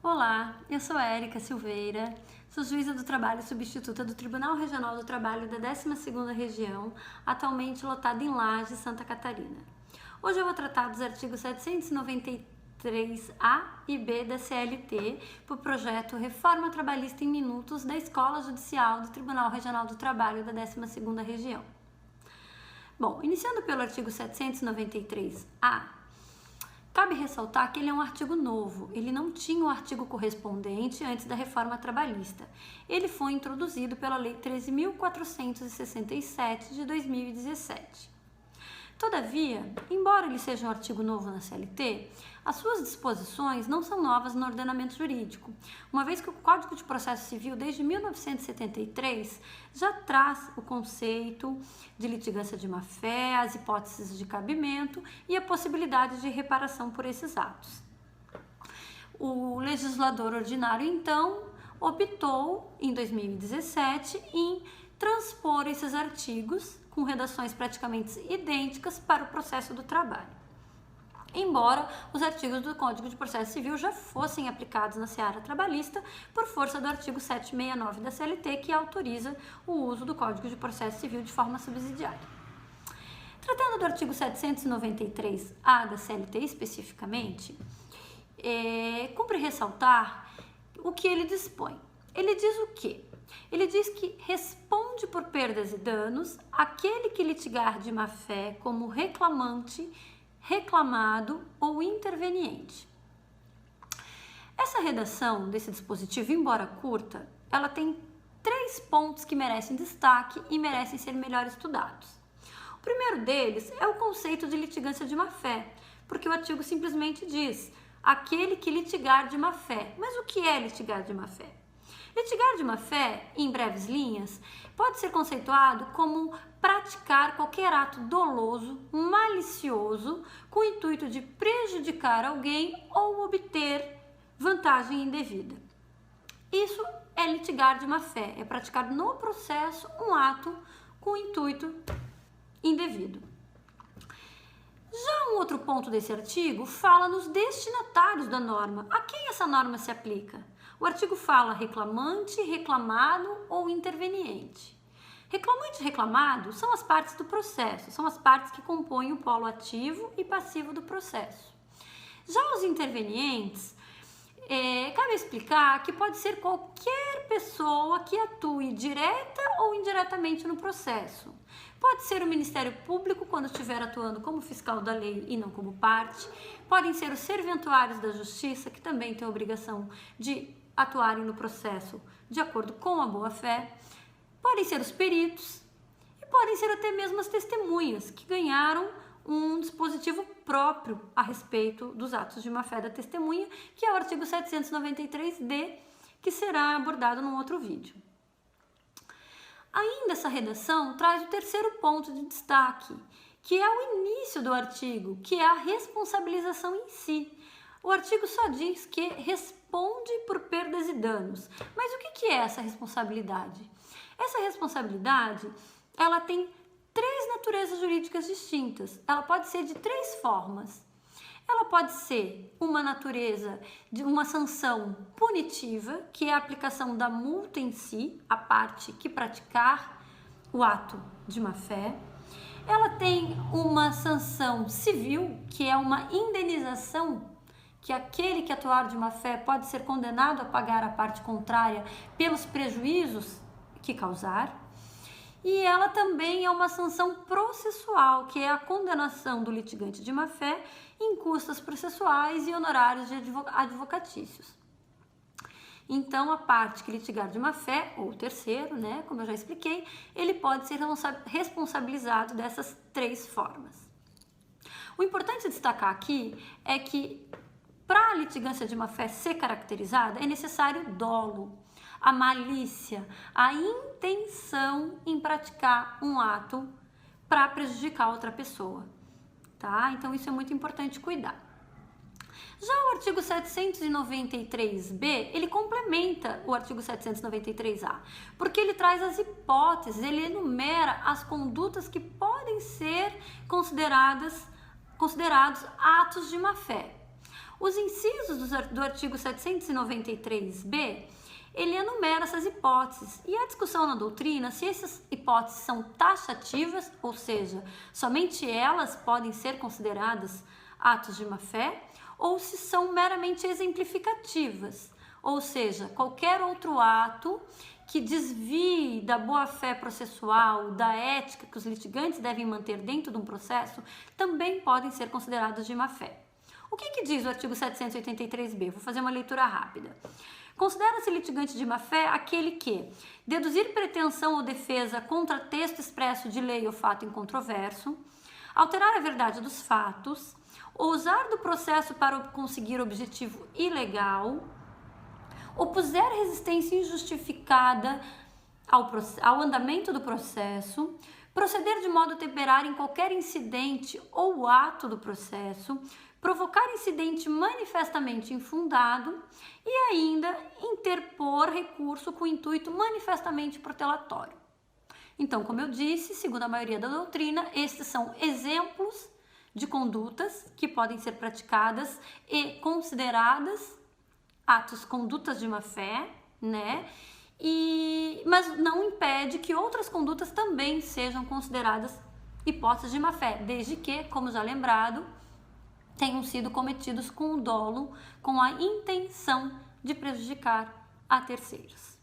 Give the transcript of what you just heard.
Olá, eu sou Érica Silveira, sou juíza do trabalho substituta do Tribunal Regional do Trabalho da 12ª Região, atualmente lotada em Lages, Santa Catarina. Hoje eu vou tratar dos artigos 793A e B da CLT para o projeto Reforma Trabalhista em Minutos da Escola Judicial do Tribunal Regional do Trabalho da 12ª Região. Bom, iniciando pelo artigo 793A, cabe ressaltar que ele é um artigo novo, ele não tinha um artigo correspondente antes da reforma trabalhista. Ele foi introduzido pela Lei 13.467 de 2017. Todavia, embora ele seja um artigo novo na CLT, as suas disposições não são novas no ordenamento jurídico, uma vez que o Código de Processo Civil, desde 1973, já traz o conceito de litigância de má-fé, as hipóteses de cabimento e a possibilidade de reparação por esses atos. O legislador ordinário, então, optou, em 2017, em transpor esses artigos com redações praticamente idênticas para o processo do trabalho. Embora os artigos do Código de Processo Civil já fossem aplicados na seara trabalhista por força do artigo 769 da CLT, que autoriza o uso do Código de Processo Civil de forma subsidiária. Tratando do artigo 793A da CLT especificamente, cumpre ressaltar o que ele dispõe. Ele diz o quê? Ele diz que responde por perdas e danos aquele que litigar de má-fé como reclamante, reclamado ou interveniente. Essa redação desse dispositivo, embora curta, ela tem 3 pontos que merecem destaque e merecem ser melhor estudados. O primeiro deles é o conceito de litigância de má-fé, porque o artigo simplesmente diz aquele que litigar de má-fé. Mas o que é litigar de má-fé? Litigar de má-fé, em breves linhas, pode ser conceituado como praticar qualquer ato doloso, malicioso, com o intuito de prejudicar alguém ou obter vantagem indevida. Isso é litigar de má-fé, é praticar no processo um ato com intuito indevido. Já um outro ponto desse artigo fala nos destinatários da norma. A quem essa norma se aplica? O artigo fala reclamante, reclamado ou interveniente. Reclamante e reclamado são as partes do processo, são as partes que compõem o polo ativo e passivo do processo. Já os intervenientes, cabe explicar que pode ser qualquer pessoa que atue direta ou indiretamente no processo. Pode ser o Ministério Público quando estiver atuando como fiscal da lei e não como parte. Podem ser os serventuários da Justiça, que também têm a obrigação de atuarem no processo de acordo com a boa-fé. Podem ser os peritos e podem ser até mesmo as testemunhas, que ganharam um dispositivo próprio a respeito dos atos de má-fé da testemunha, que é o artigo 793D, que será abordado num outro vídeo. Ainda essa redação traz o terceiro ponto de destaque, que é o início do artigo, que é a responsabilização em si. O artigo só diz que responde por perdas e danos. Mas o que é essa responsabilidade? Essa responsabilidade, ela tem 3 naturezas jurídicas distintas. Ela pode ser de 3 formas. Ela pode ser uma natureza de uma sanção punitiva, que é a aplicação da multa em si, a parte que praticar o ato de má-fé. Ela tem uma sanção civil, que é uma indenização, que aquele que atuar de má-fé pode ser condenado a pagar à parte contrária pelos prejuízos que causar. E ela também é uma sanção processual, que é a condenação do litigante de má-fé em custas processuais e honorários advocatícios. Então, a parte que litigar de má-fé, ou o terceiro, como eu já expliquei, ele pode ser responsabilizado dessas 3 formas. O importante destacar aqui é que, para a litigância de má-fé ser caracterizada, é necessário dolo, a malícia, a intenção em praticar um ato para prejudicar outra pessoa, tá? Então, isso é muito importante cuidar. Já o artigo 793B, ele complementa o artigo 793A, porque ele traz as hipóteses, ele enumera as condutas que podem ser considerados atos de má-fé. Os incisos do artigo 793b, ele enumera essas hipóteses e a discussão na doutrina se essas hipóteses são taxativas, ou seja, somente elas podem ser consideradas atos de má-fé, ou se são meramente exemplificativas, ou seja, qualquer outro ato que desvie da boa-fé processual, da ética que os litigantes devem manter dentro de um processo, também podem ser considerados de má-fé. O que diz o artigo 783b? Vou fazer uma leitura rápida. Considera-se litigante de má-fé aquele que deduzir pretensão ou defesa contra texto expresso de lei ou fato incontroverso, alterar a verdade dos fatos, ou usar do processo para conseguir objetivo ilegal, opuser resistência injustificada ao andamento do processo, proceder de modo temerário em qualquer incidente ou ato do processo, provocar incidente manifestamente infundado e ainda interpor recurso com intuito manifestamente protelatório. Então, como eu disse, segundo a maioria da doutrina, estes são exemplos de condutas que podem ser praticadas e consideradas condutas de má-fé, né? Mas não impede que outras condutas também sejam consideradas hipóteses de má-fé, desde que, como já lembrado, tenham sido cometidos com o dolo, com a intenção de prejudicar a terceiros.